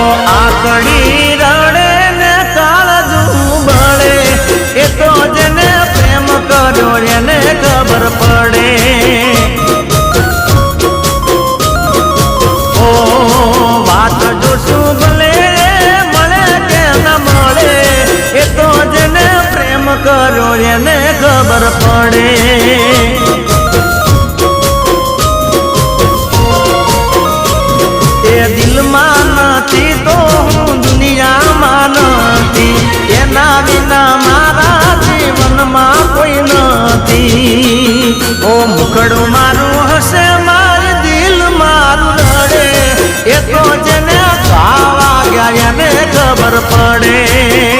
આકડી રડે ને કાળજું બળે એ તો જેને પ્રેમ કર્યો એને ખબર પડે ઓ વાત જો શું ભલે મળે કે ન મળે એ તો જેને પ્રેમ કર્યો એને ખબર પડે દિલમાં નથી તો હું દુનિયામાં નથી એના વિના મારા જીવનમાં કોઈ નથી ઓ મુખડું મારું હશે મારું દિલ મારું રડે એ તો જેને ખાવા ગયા એને ખબર પડે